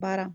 12,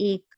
1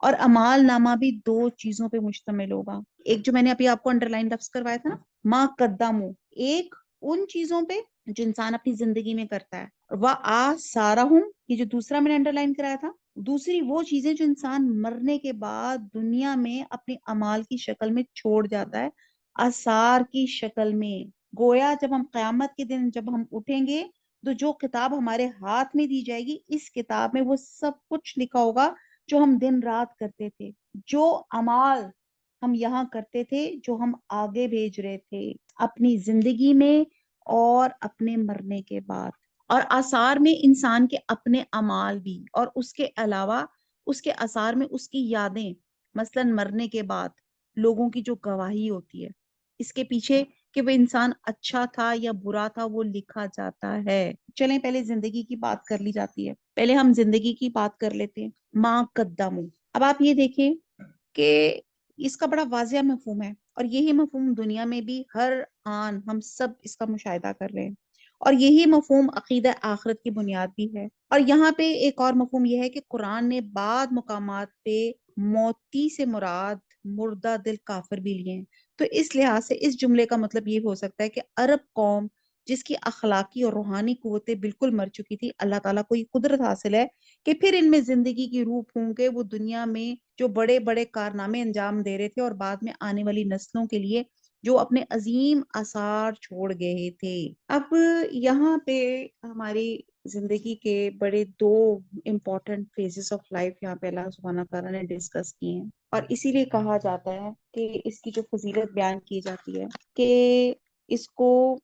اور امال نامہ بھی دو چیزوں پہ مشتمل ہوگا. ایک جو میں نے ابھی آپ کو انڈر لائن لفظ کروایا تھا نا، ما قدمو، ایک ان چیزوں پہ جو انسان اپنی زندگی میں کرتا ہے. وآثارہم، یہ جو دوسرا میں نے انڈر لائن کرایا تھا، دوسری وہ چیزیں جو انسان مرنے کے بعد دنیا میں اپنے امال کی شکل میں چھوڑ جاتا ہے، آثار کی شکل میں. گویا جب ہم قیامت کے دن جب ہم اٹھیں گے تو جو کتاب ہمارے ہاتھ میں دی جائے گی، اس کتاب میں وہ سب کچھ لکھا ہوگا جو ہم دن رات کرتے تھے، جو اعمال ہم یہاں کرتے تھے، جو ہم آگے بھیج رہے تھے اپنی زندگی میں اور اپنے مرنے کے بعد. اور آثار میں انسان کے اپنے اعمال بھی، اور اس کے علاوہ اس کے آثار میں اس کی یادیں، مثلا مرنے کے بعد لوگوں کی جو گواہی ہوتی ہے، اس کے پیچھے کہ وہ انسان اچھا تھا یا برا تھا وہ لکھا جاتا ہے. چلیں پہلے زندگی کی بات کر لی جاتی ہے، پہلے ہم زندگی کی بات کر لیتے ہیں. ما قدمو، اب آپ یہ دیکھیں کہ اس کا بڑا واضح مفہوم ہے، اور یہی مفہوم دنیا میں بھی ہر آن ہم سب اس کا مشاہدہ کر رہے ہیں، اور یہی مفہوم عقیدہ آخرت کی بنیاد بھی ہے. اور یہاں پہ ایک اور مفہوم یہ ہے کہ قرآن نے بعض مقامات پہ موتی سے مراد مردہ دل کافر بھی لیے ہیں. تو اس لحاظ سے اس جملے کا مطلب یہ ہو سکتا ہے کہ عرب قوم جس کی اخلاقی اور روحانی قوتیں بالکل مر چکی تھی، اللہ تعالیٰ کو یہ قدرت حاصل ہے کہ پھر ان میں زندگی کی روح پھونک کے وہ دنیا میں جو بڑے بڑے کارنامے انجام دے رہے تھے، اور بعد میں آنے والی نسلوں کے لیے جو اپنے عظیم آثار چھوڑ گئے تھے. اب یہاں پہ ہماری زندگی کے بڑے دو امپورٹنٹ فیزز آف لائف یہاں پہ اللہ سبحانہ تعالیٰ نے ڈسکس کیے ہیں، اور اسی لیے کہا جاتا ہے کہ اس کی جو فضیلت بیان کی جاتی ہے کہ اس کو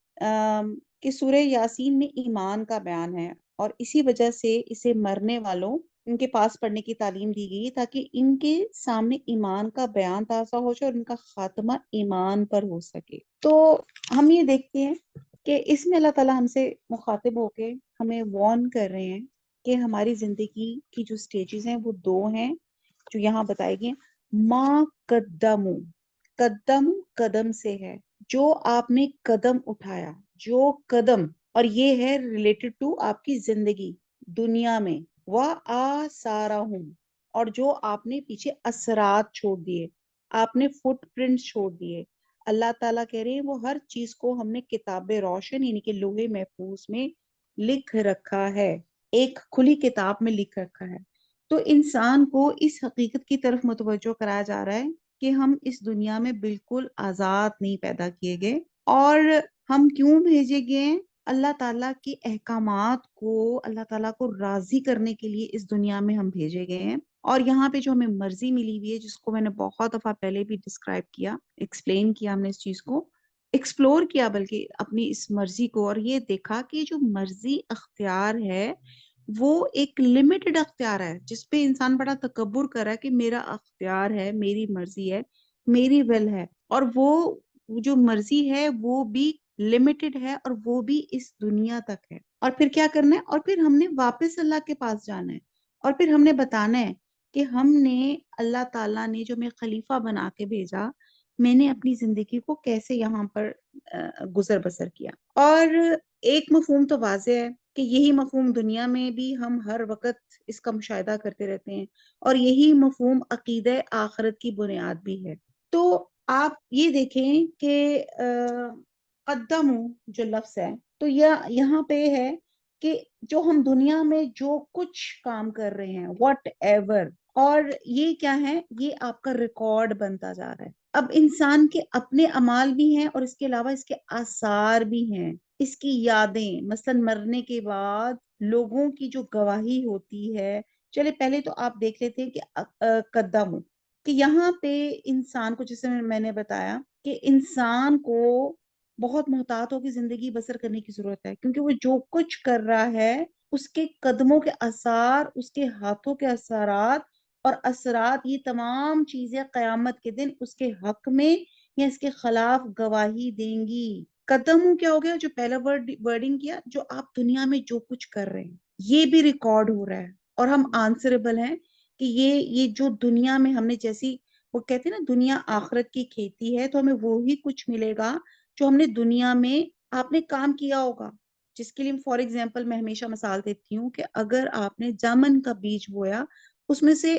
کہ سورہ یاسین میں ایمان کا بیان ہے، اور اسی وجہ سے اسے مرنے والوں ان کے پاس پڑھنے کی تعلیم دی گئی تاکہ ان کے سامنے ایمان کا بیان تازہ ہو جائے اور ان کا خاتمہ ایمان پر ہو سکے. تو ہم یہ دیکھتے ہیں کہ اس میں اللہ تعالیٰ ہم سے مخاطب ہو کے ہمیں وارن کر رہے ہیں کہ ہماری زندگی کی جو سٹیجز ہیں وہ دو ہیں جو یہاں بتائے گئے. ما قدمو، قدم قدم سے ہے، جو آپ نے قدم اٹھایا، جو قدم، اور یہ ہے ریلیٹڈ ٹو آپ کی زندگی دنیا میں. وآثارہم، اور جو آپ نے پیچھے اثرات چھوڑ دیے، آپ نے فٹ پرنٹس چھوڑ دیے. اللہ تعالیٰ کہہ رہے ہیں وہ ہر چیز کو ہم نے کتاب روشن یعنی کہ لوح محفوظ میں لکھ رکھا ہے، ایک کھلی کتاب میں لکھ رکھا ہے. تو انسان کو اس حقیقت کی طرف متوجہ کرایا جا رہا ہے کہ ہم اس دنیا میں بالکل آزاد نہیں پیدا کیے گئے، اور ہم کیوں بھیجے گئے ہیں؟ اللہ تعالیٰ کے احکامات کو، اللہ تعالیٰ کو راضی کرنے کے لیے اس دنیا میں ہم بھیجے گئے ہیں. اور یہاں پہ جو ہمیں مرضی ملی ہوئی ہے، جس کو میں نے بہت دفعہ پہلے بھی ڈسکرائب کیا، ایکسپلین کیا ہم نے اس چیز کو، ایکسپلور کیا بلکہ اپنی اس مرضی کو، اور یہ دیکھا کہ جو مرضی اختیار ہے وہ ایک لمیٹڈ اختیار ہے، جس پہ انسان بڑا تکبر کر رہا ہے کہ میرا اختیار ہے، میری مرضی ہے، میری ول ہے. اور وہ جو مرضی ہے وہ بھی لمیٹڈ ہے، اور وہ بھی اس دنیا تک ہے. اور پھر کیا کرنا ہے؟ اور پھر ہم نے واپس اللہ کے پاس جانا ہے، اور پھر ہم نے بتانا ہے کہ ہم نے، اللہ تعالیٰ نے جو میں خلیفہ بنا کے بھیجا، میں نے اپنی زندگی کو کیسے یہاں پر گزر بسر کیا. اور ایک مفہوم تو واضح ہے کہ یہی مفہوم دنیا میں بھی ہم ہر وقت اس کا مشاہدہ کرتے رہتے ہیں، اور یہی مفہوم عقیدہ آخرت کی بنیاد بھی ہے. تو آپ یہ دیکھیں کہ قدمو جو لفظ ہے تو یہاں پہ ہے کہ جو ہم دنیا میں جو کچھ کام کر رہے ہیں واٹ ایور، اور یہ کیا ہے؟ یہ آپ کا ریکارڈ بنتا جا رہا ہے. اب انسان کے اپنے اعمال بھی ہیں، اور اس کے علاوہ اس کے آثار بھی ہیں، اس کی یادیں، مثلا مرنے کے بعد لوگوں کی جو گواہی ہوتی ہے. چلے پہلے تو آپ دیکھ لیتے ہیں کہ قدم، کہ یہاں پہ انسان کو، جیسے میں نے بتایا کہ انسان کو بہت محتاط ہو کے زندگی بسر کرنے کی ضرورت ہے، کیونکہ وہ جو کچھ کر رہا ہے اس کے قدموں کے آثار، اس کے ہاتھوں کے اثرات اور اثرات، یہ تمام چیزیں قیامت کے دن اس کے حق میں یا اس کے خلاف گواہی دیں گی. قدم کیا ہو گیا؟ جو پہلا ورڈنگ کیا، جو آپ دنیا میں جو کچھ کر رہے ہیں یہ بھی ریکارڈ ہو رہا ہے، اور ہم آنسریبل ہیں کہ یہ جو دنیا میں ہم نے، جیسی وہ کہتے ہیں نا دنیا آخرت کی کھیتی ہے، تو ہمیں وہی کچھ ملے گا جو ہم نے دنیا میں آپ نے کام کیا ہوگا. جس کے لیے فار ایگزامپل میں ہمیشہ مثال دیتی ہوں کہ اگر آپ نے جامن کا بیج بویا، اس میں سے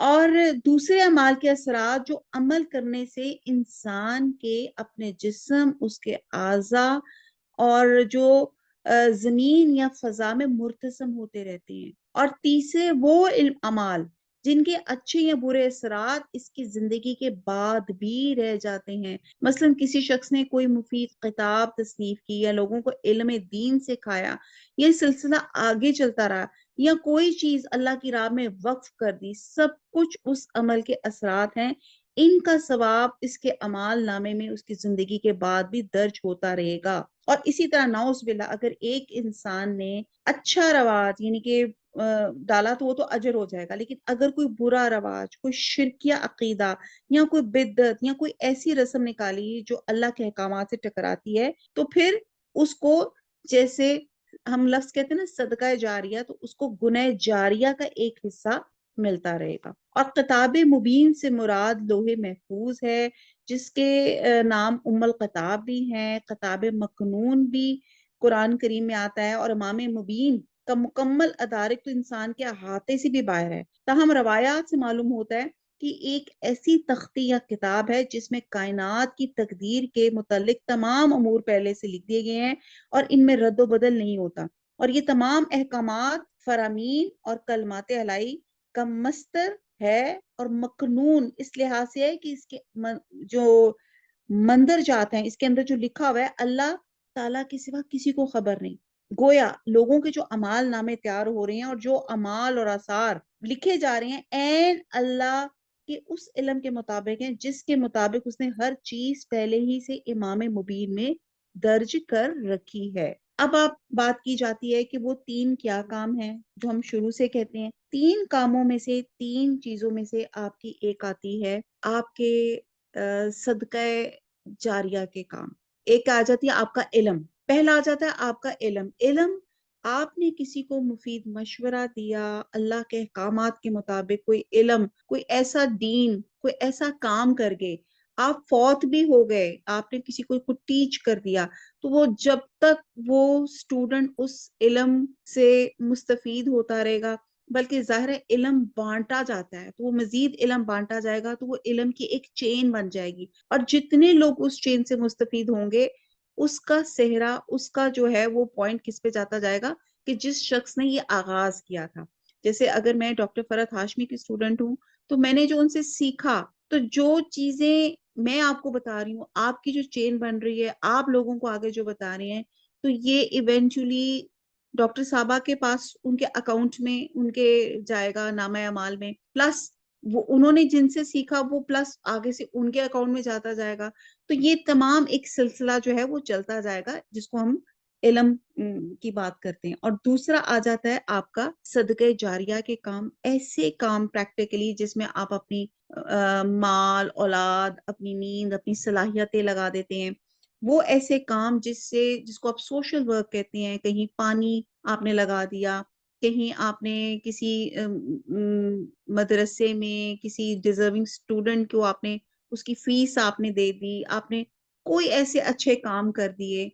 اور دوسرے اعمال کے اثرات جو عمل کرنے سے انسان کے اپنے جسم، اس کے اعضاء اور جو زمین یا فضا میں مرتسم ہوتے رہتے ہیں. اور تیسرے وہ اعمال جن کے اچھے یا برے اثرات اس کی زندگی کے بعد بھی رہ جاتے ہیں. مثلاً کسی شخص نے کوئی مفید کتاب تصنیف کی یا لوگوں کو علم دین سکھایا، یہ سلسلہ آگے چلتا رہا، یا کوئی چیز اللہ کی راہ میں وقف کر دی، سب کچھ اس عمل کے اثرات ہیں. ان کا ثواب اس کے اعمال نامے میں اس کی زندگی کے بعد بھی درج ہوتا رہے گا. اور اسی طرح نعوذ باللہ اگر ایک انسان نے اچھا رواج یعنی کہ ڈالا تو وہ تو اجر ہو جائے گا، لیکن اگر کوئی برا رواج، کوئی شرکیہ عقیدہ یا کوئی بدعت یا کوئی ایسی رسم نکالی جو اللہ کے احکامات سے ٹکراتی ہے، تو پھر اس کو، جیسے ہم لفظ کہتے ہیں نا صدقہ جاریہ، تو اس کو گنہ جاریہ کا ایک حصہ ملتا رہے گا. اور کتاب مبین سے مراد لوح محفوظ ہے، جس کے نام ام الکتاب بھی ہیں. کتاب مکنون بھی قرآن کریم میں آتا ہے، اور امام مبین کا مکمل ادارک تو انسان کے احاطے سے بھی باہر ہے. تاہم روایات سے معلوم ہوتا ہے کہ ایک ایسی تختی یا کتاب ہے جس میں کائنات کی تقدیر کے متعلق تمام امور پہلے سے لکھ دیے گئے ہیں اور ان میں رد و بدل نہیں ہوتا. اور یہ تمام احکامات فرامین اور کلمات الہی کا مصدر ہے، اور مکنون اس لحاظ سے ہے کہ اس کے جو مندر جات ہیں، اس کے اندر جو لکھا ہوا ہے، اللہ تعالیٰ کے سوا کسی کو خبر نہیں. گویا لوگوں کے جو اعمال نامے تیار ہو رہے ہیں اور جو اعمال اور آثار لکھے جا رہے ہیں، عین اللہ کے اس علم کے مطابق ہیں جس کے مطابق اس نے ہر چیز پہلے ہی سے امام مبین میں درج کر رکھی ہے. اب آپ بات کی جاتی ہے کہ وہ تین کیا کام ہیں جو ہم شروع سے کہتے ہیں. تین کاموں میں سے، تین چیزوں میں سے آپ کی ایک آتی ہے آپ کے صدقہ جاریہ کے کام. ایک آ جاتی ہے آپ کا علم. پہلا آ جاتا ہے آپ کا علم. علم آپ نے کسی کو مفید مشورہ دیا اللہ کے احکامات کے مطابق، کوئی علم، کوئی ایسا دین، کوئی ایسا کام کر گئے، آپ فوت بھی ہو گئے، آپ نے کسی کو ٹیچ کر دیا، تو وہ جب تک وہ اسٹوڈنٹ اس علم سے مستفید ہوتا رہے گا، بلکہ ظاہر ہے علم بانٹا جاتا ہے تو وہ مزید علم بانٹا جائے گا، تو وہ علم کی ایک چین بن جائے گی، اور جتنے لوگ اس چین سے مستفید ہوں گے، اس کا صحرا، اس کا جو ہے وہ پوائنٹ کس پہ جاتا جائے گا کہ جس شخص نے یہ آغاز کیا تھا. جیسے اگر میں ڈاکٹر فرحت ہاشمی کی اسٹوڈنٹ ہوں تو میں نے جو ان سے سیکھا، تو جو چیزیں میں آپ کو بتا رہی ہوں، آپ کی جو چین بن رہی ہے، آپ لوگوں کو آگے جو بتا رہے ہیں، تو یہ ایونچولی ڈاکٹر صاحبہ کے پاس ان کے اکاؤنٹ میں ان کے جائے گا، نامہ اعمال میں، پلس وہ انہوں نے جن سے سیکھا وہ پلس آگے سے ان کے اکاؤنٹ میں جاتا جائے گا. تو یہ تمام ایک سلسلہ جو ہے وہ چلتا جائے گا جس کو ہم علم کی بات کرتے ہیں. اور دوسرا آ جاتا ہے آپ کا صدقہ جاریہ کے کام. ایسے کام پریکٹیکلی جس میں آپ اپنی مال، اولاد، اپنی نیند، اپنی صلاحیتیں لگا دیتے ہیں. وہ ایسے کام جس کو آپ سوشل ورک کہتے ہیں. کہیں پانی آپ نے لگا دیا، کہیں آپ نے کسی مدرسے میں کسی ڈیزرونگ اسٹوڈنٹ کو آپ نے اس کی فیس آپ نے دے دی، آپ نے کوئی ایسے اچھے کام کر دیے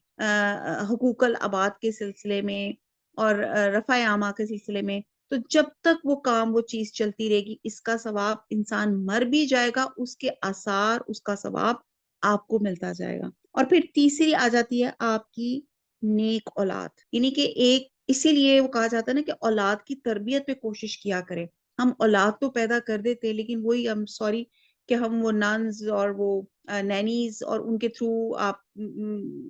حقوق العباد کے سلسلے میں اور رفع عامہ کے سلسلے میں. تو جب تک وہ کام، وہ چیز چلتی رہے گی، اس کا ثواب انسان مر بھی جائے گا، اس کے آثار، اس کا ثواب آپ کو ملتا جائے گا. اور پھر تیسری آ جاتی ہے آپ کی نیک اولاد. یعنی کہ ایک، اسی لیے وہ کہا جاتا ہے نا کہ اولاد کی تربیت پہ کوشش کیا کرے. ہم اولاد تو پیدا کر دیتے لیکن وہی ہم سوری کہ ہم وہ نانز اور وہ نینیز اور ان کے تھرو آپ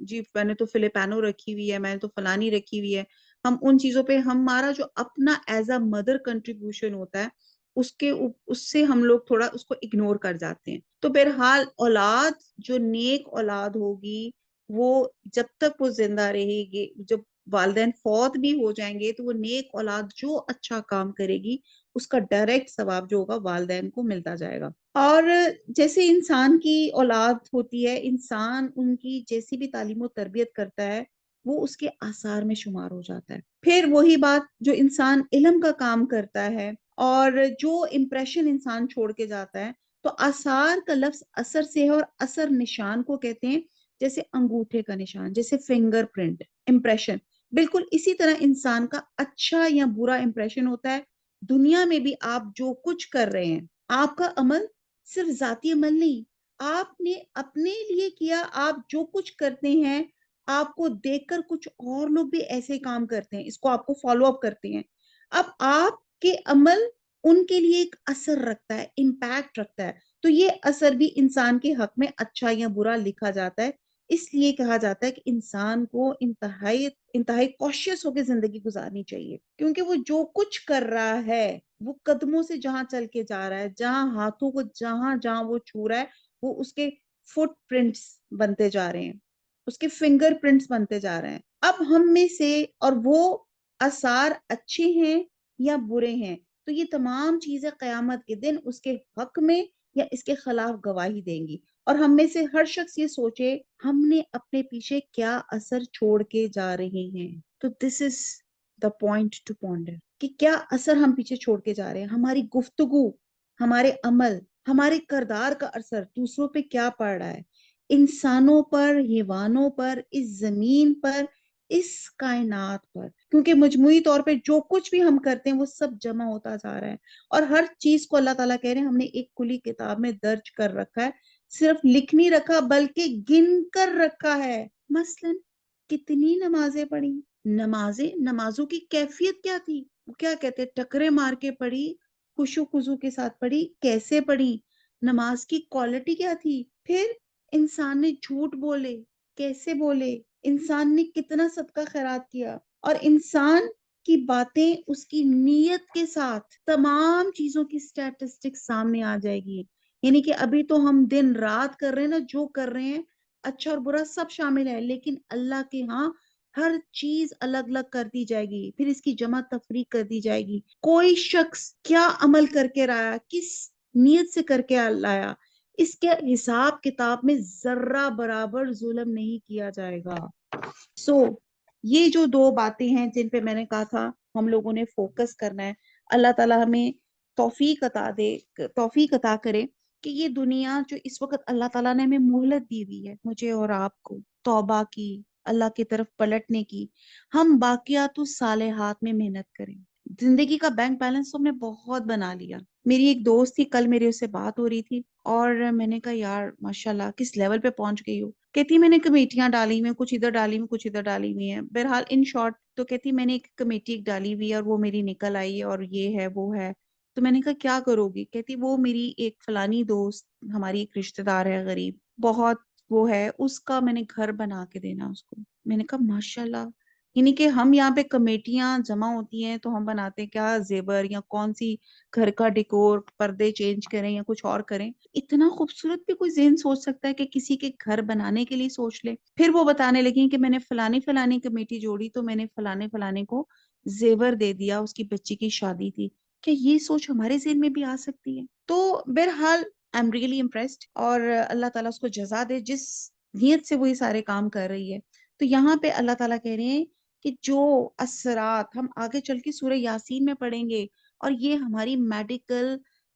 جی میں نے تو فلپینو رکھی ہوئی ہے، میں نے تو فلانی رکھی ہوئی ہے، ہم ان چیزوں پہ ہمارا جو اپنا ایز اے مدر کنٹریبیوشن ہوتا ہے اس سے ہم لوگ تھوڑا اس کو اگنور کر جاتے ہیں. تو بہرحال اولاد، جو نیک اولاد ہوگی، وہ جب تک وہ زندہ رہے گی، جب والدین فوت بھی ہو جائیں گے، تو وہ نیک اولاد جو اچھا کام کرے گی اس کا ڈائریکٹ ثواب جو ہوگا والدین کو ملتا جائے گا. اور جیسے انسان کی اولاد ہوتی ہے، انسان ان کی جیسی بھی تعلیم و تربیت کرتا ہے وہ اس کے آثار میں شمار ہو جاتا ہے. پھر وہی بات، جو انسان علم کا کام کرتا ہے اور جو امپریشن انسان چھوڑ کے جاتا ہے، تو آثار کا لفظ اثر سے ہے، اور اثر نشان کو کہتے ہیں، جیسے انگوٹھے کا نشان، جیسے فنگر پرنٹ، امپریشن. بالکل اسی طرح انسان کا اچھا یا برا امپریشن ہوتا ہے دنیا میں بھی آپ جو کچھ کر رہے ہیں، آپ کا عمل صرف ذاتی عمل نہیں، آپ نے اپنے لیے کیا. آپ جو کچھ کرتے ہیں، آپ کو دیکھ کر کچھ اور لوگ بھی ایسے کام کرتے ہیں، اس کو آپ کو فالو اپ کرتے ہیں. اب آپ کے عمل ان کے لیے ایک اثر رکھتا ہے، امپیکٹ رکھتا ہے. تو یہ اثر بھی انسان کے حق میں اچھا یا برا لکھا جاتا ہے. اس لیے کہا جاتا ہے کہ انسان کو انتہائی کوشش ہو کے زندگی گزارنی چاہیے، کیونکہ وہ جو کچھ کر رہا ہے، وہ قدموں سے جہاں چل کے جا رہا ہے، جہاں ہاتھوں کو جہاں جہاں وہ چھو رہا ہے، وہ اس کے فٹ پرنٹس بنتے جا رہے ہیں، اس کے فنگر پرنٹس بنتے جا رہے ہیں. اب ہم میں سے اور وہ آثار اچھے ہیں یا برے ہیں، تو یہ تمام چیزیں قیامت کے دن اس کے حق میں یا اس کے خلاف گواہی دیں گی. اور ہم میں سے ہر شخص یہ سوچے ہم نے اپنے پیچھے کیا اثر چھوڑ کے جا رہے ہیں. تو دس از دا پوائنٹ ٹو پونڈر کہ کیا اثر ہم پیچھے چھوڑ کے جا رہے ہیں. ہماری گفتگو، ہمارے عمل، ہمارے کردار کا اثر دوسروں پہ کیا پڑ رہا ہے، انسانوں پر، حیوانوں پر، اس زمین پر، اس کائنات پر. کیونکہ مجموعی طور پہ جو کچھ بھی ہم کرتے ہیں وہ سب جمع ہوتا جا رہا ہے، اور ہر چیز کو اللہ تعالیٰ کہہ رہے ہیں ہم نے ایک کھلی کتاب میں درج کر رکھا ہے. صرف لکھ نہیں رکھا بلکہ گن کر رکھا ہے. مثلاً کتنی نمازیں پڑھی، نمازوں کی کیفیت کیا تھی، وہ کیا کہتے ٹکرے مار کے پڑھی، خشوع و خضوع کے ساتھ پڑھی، کیسے پڑھی، نماز کی کوالٹی کیا تھی. پھر انسان نے جھوٹ بولے، کیسے بولے، انسان نے کتنا صدقہ خیرات کیا، اور انسان کی باتیں اس کی نیت کے ساتھ تمام چیزوں کی سٹیٹسٹک سامنے آ جائے گی. یعنی کہ ابھی تو ہم دن رات کر رہے ہیں نا، جو کر رہے ہیں اچھا اور برا سب شامل ہے، لیکن اللہ کے ہاں ہر چیز الگ الگ کر دی جائے گی، پھر اس کی جمع تفریق کر دی جائے گی. کوئی شخص کیا عمل کر کے رہا، کس نیت سے کر کے لایا، اس کے حساب کتاب میں ذرہ برابر ظلم نہیں کیا جائے گا. سو یہ جو دو باتیں ہیں جن پہ میں نے کہا تھا ہم لوگوں نے فوکس کرنا ہے. اللہ تعالیٰ ہمیں توفیق عطا کرے کہ یہ دنیا جو اس وقت اللہ تعالیٰ نے ہمیں مہلت دی ہوئی ہے، مجھے اور آپ کو توبہ کی، اللہ کی طرف پلٹنے کی، ہم باقیات الصالحات میں محنت کریں. زندگی کا بینک بیلنس تو ہم نے بہت بنا لیا. میری ایک دوست تھی، کل میرے اس سے بات ہو رہی تھی، اور میں نے کہا یار ماشاءاللہ کس لیول پہ پہنچ گئی ہو. کہتی میں نے کمیٹیاں ڈالی ہوئی ہیں، کچھ ادھر ڈالی ہوئی، کچھ ادھر ڈالی ہوئی ہیں. بہرحال ان شارٹ تو کہتی میں نے ایک کمیٹی ایک ڈالی ہوئی ہے اور وہ میری نکل آئی ہے اور یہ ہے وہ ہے. تو میں نے کہا کیا کرو گی؟ کہتی وہ میری ایک فلانی دوست، ہماری ایک رشتہ دار ہے غریب، بہت وہ ہے، اس کا میں نے گھر بنا کے دینا اس کو. میں نے کہا ماشاءاللہ. یعنی کہ ہم یہاں پہ کمیٹیاں جمع ہوتی ہیں تو ہم بناتے ہیں کیا زیور یا کون سی گھر کا ڈیکور، پردے چینج کریں یا کچھ اور کریں. اتنا خوبصورت بھی کوئی ذہن سوچ سکتا ہے کہ کسی کے گھر بنانے کے لیے سوچ لے. پھر وہ بتانے لگی کہ میں نے فلانی کمیٹی جوڑی تو میں نے فلانے کو زیور دے دیا، اس کی بچی کی شادی تھی. کہ یہ سوچ ہمارے ذہن میں بھی آ سکتی ہے. تو بہرحال آئی ایم ریئلی امپریسڈ، اور اللہ تعالیٰ اس کو جزا دے جس نیت سے وہ یہ سارے کام کر رہی ہے. تو یہاں پہ اللہ تعالیٰ کہہ رہے ہیں کہ جو اثرات ہم آگے چل کے سورہ یاسین میں پڑھیں گے، اور یہ ہماری میڈیکل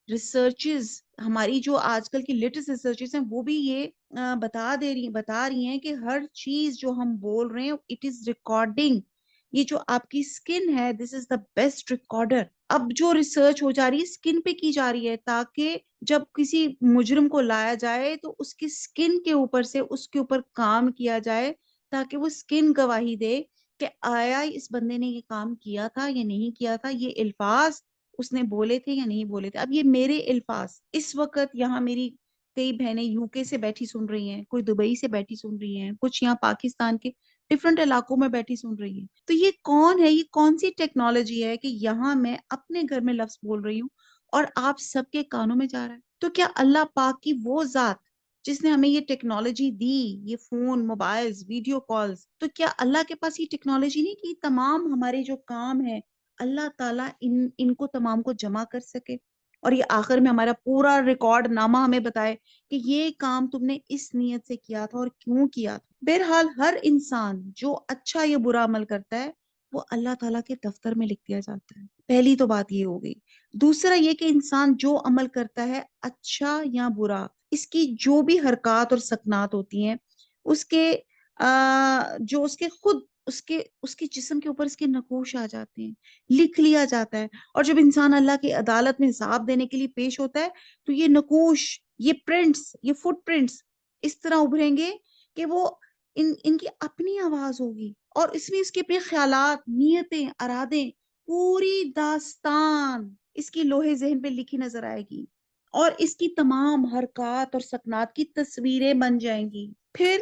ریسرچز، ہماری جو آج کل کی لیٹسٹ ریسرچز ہیں، وہ بھی یہ بتا رہی ہیں کہ ہر چیز جو ہم بول رہے ہیں اٹ از ریکارڈنگ. یہ جو آپ کی سکن ہے، دس از دا بیسٹ ریکارڈر. اب جو ریسرچ ہو جا رہی ہے سکن پہ کی جا رہی ہے، تاکہ جب کسی مجرم کو لایا جائے تو اس کی سکن کے اوپر سے اس کے اوپر کام کیا جائے، تاکہ وہ سکن گواہی دے کہ آیا اس بندے نے یہ کام کیا تھا یا نہیں کیا تھا، یہ الفاظ اس نے بولے تھے یا نہیں بولے تھے. اب یہ میرے الفاظ اس وقت یہاں میری کئی بہنیں یو کے سے بیٹھی سن رہی ہیں، کوئی دبئی سے بیٹھی سن رہی ہیں، کچھ یہاں پاکستان کے ڈفرنٹ علاقوں میں بیٹھی سن رہی ہیں. تو یہ کون ہے، یہ کون سی ٹیکنالوجی ہے کہ یہاں میں اپنے گھر میں لفظ بول رہی ہوں اور آپ سب کے کانوں میں جا رہا ہے؟ تو کیا اللہ پاک کی وہ ذات جس نے ہمیں یہ ٹیکنالوجی دی، یہ فون، موبائلز، ویڈیو کالز، تو کیا اللہ کے پاس یہ ٹیکنالوجی نہیں کہ تمام ہمارے جو کام ہیں اللہ تعالیٰ ان کو تمام کو جمع کر سکے، اور یہ آخر میں ہمارا پورا ریکارڈ نامہ ہمیں بتائے کہ یہ کام تم نے اس نیت سے کیا تھا اور کیوں کیا تھا. بہرحال ہر انسان جو اچھا یا برا عمل کرتا ہے وہ اللہ تعالیٰ کے دفتر میں لکھ دیا جاتا ہے. پہلی تو بات یہ ہو گئی. دوسرا یہ کہ انسان جو عمل کرتا ہے اچھا یا برا، اس کی جو بھی حرکات اور سکنات ہوتی ہیں، اس کے جو اس کے خود اس کے جسم کے اوپر اس کے نقوش آ جاتے ہیں، لکھ لیا جاتا ہے، اور جب انسان اللہ کی عدالت میں حساب دینے کے لیے پیش ہوتا ہے تو یہ نقوش، یہ پرنٹس، یہ فٹ پرنٹس اس طرح ابھریں گے کہ وہ ان کی اپنی آواز ہوگی، اور اس میں اس کے اپنے خیالات، نیتیں، ارادے، پوری داستان اس کی لوہے ذہن پہ لکھی نظر آئے گی، اور اس کی تمام حرکات اور سکنات کی تصویریں بن جائیں گی۔ پھر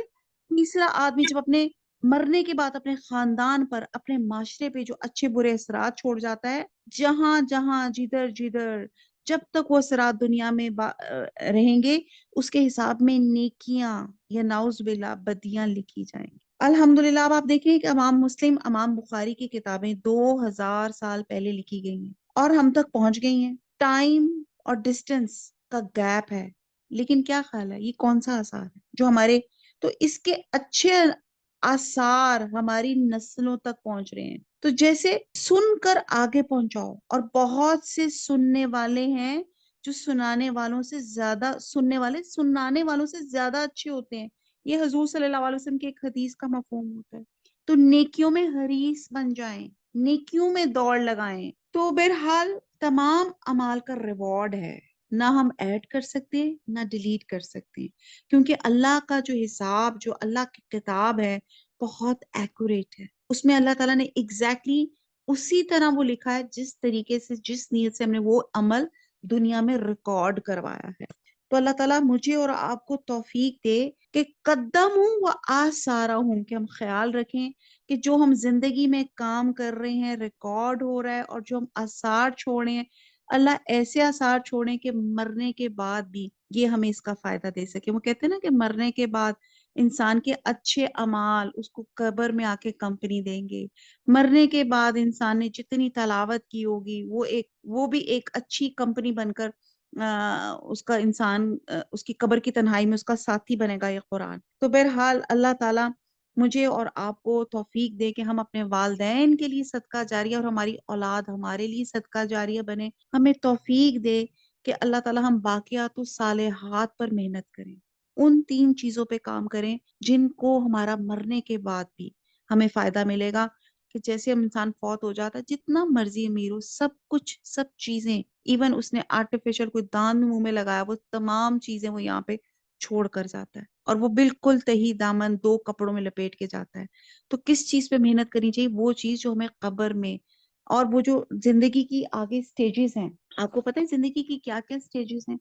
تیسرا آدمی جب اپنے مرنے کے بعد اپنے خاندان پر، اپنے معاشرے پہ جو اچھے برے اثرات چھوڑ جاتا ہے، جہاں جہاں جدھر جدھر، جب تک وہ اثرات دنیا میں رہیں گے، اس کے حساب میں نیکیاں یا نعوذ باللہ بدیاں لکھی جائیں گی۔ الحمدللہ اب آپ دیکھیں کہ امام مسلم، امام بخاری کی کتابیں 2000 سال پہلے لکھی گئی ہیں اور ہم تک پہنچ گئی ہیں۔ ٹائم اور ڈسٹنس کا گیپ ہے، لیکن کیا خیال ہے یہ کون سا آثار ہے جو ہمارے، تو اس کے اچھے آثار ہماری نسلوں تک پہنچ رہے ہیں۔ تو جیسے سن کر آگے پہنچاؤ، اور بہت سے سننے والے ہیں جو سنانے والوں سے زیادہ، سنانے والوں سے زیادہ اچھے ہوتے ہیں، یہ حضور صلی اللہ علیہ وسلم کی ایک حدیث کا مفہوم ہوتا ہے۔ تو نیکیوں میں حریص بن جائیں، نیکیوں میں دوڑ لگائیں۔ تو بہرحال تمام اعمال کا ریوارڈ ہے، نہ ہم ایڈ کر سکتے نہ ڈیلیٹ کر سکتے، کیونکہ اللہ کا جو حساب، جو اللہ کی کتاب ہے، بہت ایکوریٹ ہے۔ اس میں اللہ تعالیٰ نے ایگزیکٹلی اسی طرح وہ لکھا ہے جس طریقے سے، جس نیت سے ہم نے وہ عمل دنیا میں ریکارڈ کروایا ہے۔ تو اللہ تعالیٰ مجھے اور آپ کو توفیق دے کہ قدم ہوں و آثارا ہوں، کہ ہم خیال رکھیں کہ جو ہم زندگی میں کام کر رہے ہیں ریکارڈ ہو رہا ہے، اور جو ہم آثار چھوڑے ہیں، اللہ ایسے آثار چھوڑیں کہ مرنے کے بعد بھی یہ ہمیں اس کا فائدہ دے سکے۔ وہ کہتے ہیں نا کہ مرنے کے بعد انسان کے اچھے اعمال اس کو قبر میں آ کے کمپنی دیں گے، مرنے کے بعد انسان نے جتنی تلاوت کی ہوگی وہ بھی ایک اچھی کمپنی بن کر اس کا انسان اس کی قبر کی تنہائی میں اس کا ساتھی بنے گا یہ قرآن۔ تو بہرحال اللہ تعالیٰ مجھے اور آپ کو توفیق دے کہ ہم اپنے والدین کے لیے صدقہ جاریہ، اور ہماری اولاد ہمارے لیے صدقہ جاریہ بنے۔ ہمیں توفیق دے کہ اللہ تعالیٰ ہم باقیات و صالحات پر محنت کریں، ان 3 چیزوں پہ کام کریں جن کو ہمارا مرنے کے بعد بھی ہمیں فائدہ ملے گا۔ کہ جیسے ہم انسان فوت ہو جاتا ہے، جتنا مرضی امیر ہو، سب کچھ، سب چیزیں، ایون اس نے آرٹیفیشل کوئی دان منہ میں لگایا، وہ تمام چیزیں وہ یہاں پہ چھوڑ کر جاتا ہے، اور وہ بالکل تہی دامن 2 کپڑوں میں لپیٹ کے جاتا ہے۔ تو کس چیز پہ محنت کرنی چاہیے؟ وہ چیز جو ہمیں قبر میں، اور وہ جو زندگی کی آگے سٹیجز ہیں، آپ کو پتہ ہے زندگی کی کیا کیا سٹیجز ہیں،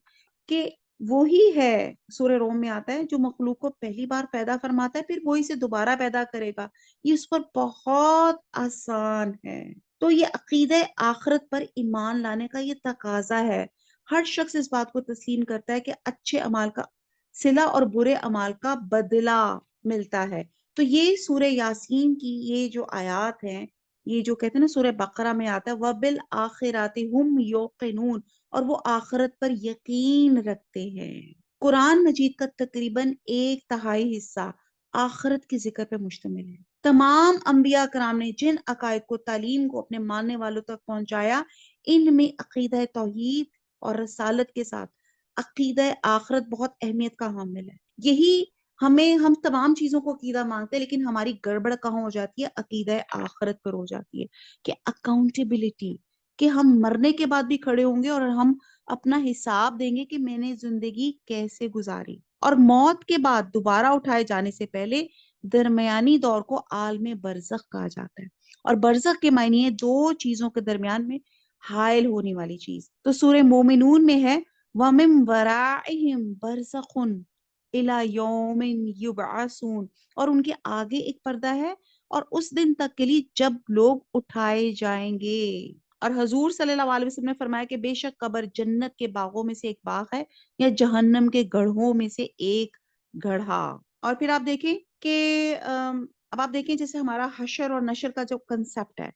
کہ وہی ہے، سورہ روم میں آتا ہے، جو مخلوق کو پہلی بار پیدا فرماتا ہے پھر وہی سے دوبارہ پیدا کرے گا، یہ اس پر بہت آسان ہے۔ تو یہ عقیدہ آخرت پر ایمان لانے کا یہ تقاضا ہے۔ ہر شخص اس بات کو تسلیم کرتا ہے کہ اچھے اعمال کا صلہ اور برے اعمال کا بدلہ ملتا ہے۔ تو یہ سورہ یاسین کی یہ جو آیات ہیں، یہ جو کہتے ہیں نا سورہ بقرہ میں آتا ہے وَبِالْآخِرَاتِ هُمْ يُوقِنُونَ، اور وہ آخرت پر یقین رکھتے ہیں۔ قرآن مجید کا تقریباً 1/3 حصہ آخرت کے ذکر پہ مشتمل ہے۔ تمام انبیاء کرام نے جن عقائد کو، تعلیم کو اپنے ماننے والوں تک پہنچایا، ان میں عقیدہ توحید اور رسالت کے ساتھ عقیدہ آخرت بہت اہمیت کا حامل ہے۔ یہی ہم تمام چیزوں کو عقیدہ مانگتے ہیں، لیکن ہماری گڑبڑ کہاں ہو جاتی ہے؟ عقیدہ آخرت پر ہو جاتی ہے، کہ اکاؤنٹیبلٹی، کہ ہم مرنے کے بعد بھی کھڑے ہوں گے اور ہم اپنا حساب دیں گے کہ میں نے زندگی کیسے گزاری۔ اور موت کے بعد دوبارہ اٹھائے جانے سے پہلے درمیانی دور کو عالم برزخ کہا جاتا ہے، اور برزخ کے معنی ہے 2 چیزوں کے درمیان میں حائل ہونے والی چیز۔ تو سورہ مومنون میں ہے وَمِن وَرَائِهِمْ بَرْزَخٌ إِلَى يَوْمٍ يُبْعَثُونَ، اور ان کے آگے ایک پردہ ہے، اور اس دن تک کے لیے جب لوگ اٹھائے جائیں گے۔ اور حضور صلی اللہ علیہ وسلم نے فرمایا کہ بے شک قبر جنت کے باغوں میں سے ایک باغ ہے، یا جہنم کے گڑھوں میں سے ایک گڑھا۔ اور پھر آپ دیکھیں کہ اب آپ دیکھیں جیسے ہمارا حشر اور نشر کا جو کنسپٹ ہے،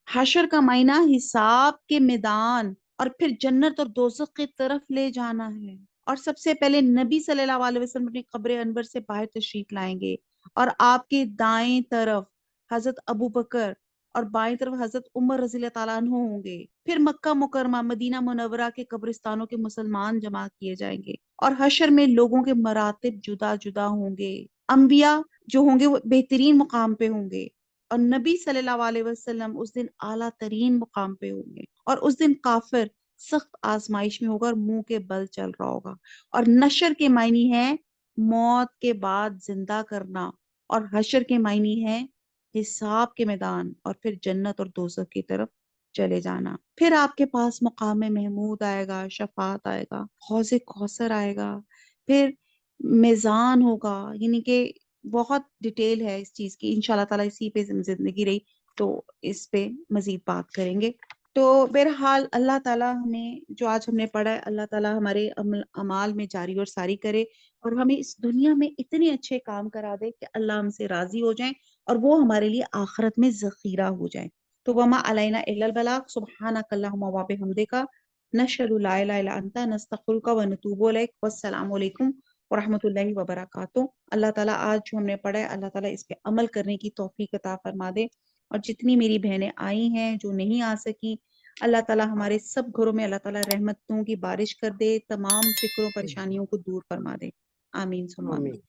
حشر کا معنی حساب کے میدان، اور پھر جنت اور دوزخ کی طرف لے جانا ہے۔ اور سب سے پہلے نبی صلی اللہ علیہ وسلم اپنی قبر انور سے باہر تشریف لائیں گے، اور آپ کے دائیں طرف حضرت ابو بکر اور بائیں طرف حضرت عمر رضی اللہ تعالیٰ عنہ ہوں گے۔ پھر مکہ مکرمہ، مدینہ منورہ کے قبرستانوں کے مسلمان جمع کیے جائیں گے، اور حشر میں لوگوں کے مراتب جدا جدا ہوں گے۔ انبیاء جو ہوں گے وہ بہترین مقام پہ ہوں گے، اور نبی صلی اللہ علیہ وسلم اس دن اعلیٰ ترین مقام پہ ہوں گے، اور اس دن کافر سخت آزمائش میں ہوگا اور منہ کے بل چل رہا ہوگا۔ اور نشر کے معنی ہے موت کے بعد زندہ کرنا، اور حشر کے معنی ہے حساب کے میدان، اور پھر جنت اور دوزخ کی طرف چلے جانا۔ پھر آپ کے پاس مقام محمود آئے گا، شفاعت آئے گا، حوض کوثر آئے گا، پھر میزان ہوگا، یعنی کہ بہت ڈیٹیل ہے اس چیز کی، انشاءاللہ تعالیٰ اسی پہ زندگی رہی تو اس پہ مزید بات کریں گے۔ تو بہرحال اللہ تعالیٰ ہمیں جو آج ہم نے پڑھا ہے، اللہ تعالیٰ ہمارے اعمال میں جاری اور ساری کرے، اور ہمیں اس دنیا میں اتنے اچھے کام کرا دے کہ اللہ ہم سے راضی ہو جائیں اور وہ ہمارے لیے آخرت میں ذخیرہ ہو جائیں۔ تو وما علینا الا البلاغ، سبحانک اللہم و بحمدک، نشہد لا الہ الا انت، نستغفرک و نتوب الیک، والسلام علیکم ورحمۃ اللہ وبرکاتہ۔ اللہ تعالیٰ آج جو ہم نے پڑھا ہے، اللہ تعالیٰ اس پہ عمل کرنے کی توفیق عطا فرما دے، اور جتنی میری بہنیں آئی ہیں جو نہیں آ سکی، اللہ تعالیٰ ہمارے سب گھروں میں اللہ تعالیٰ رحمتوں کی بارش کر دے، تمام فکروں پریشانیوں کو دور فرما دے۔ آمین ثم آمین۔ آمین۔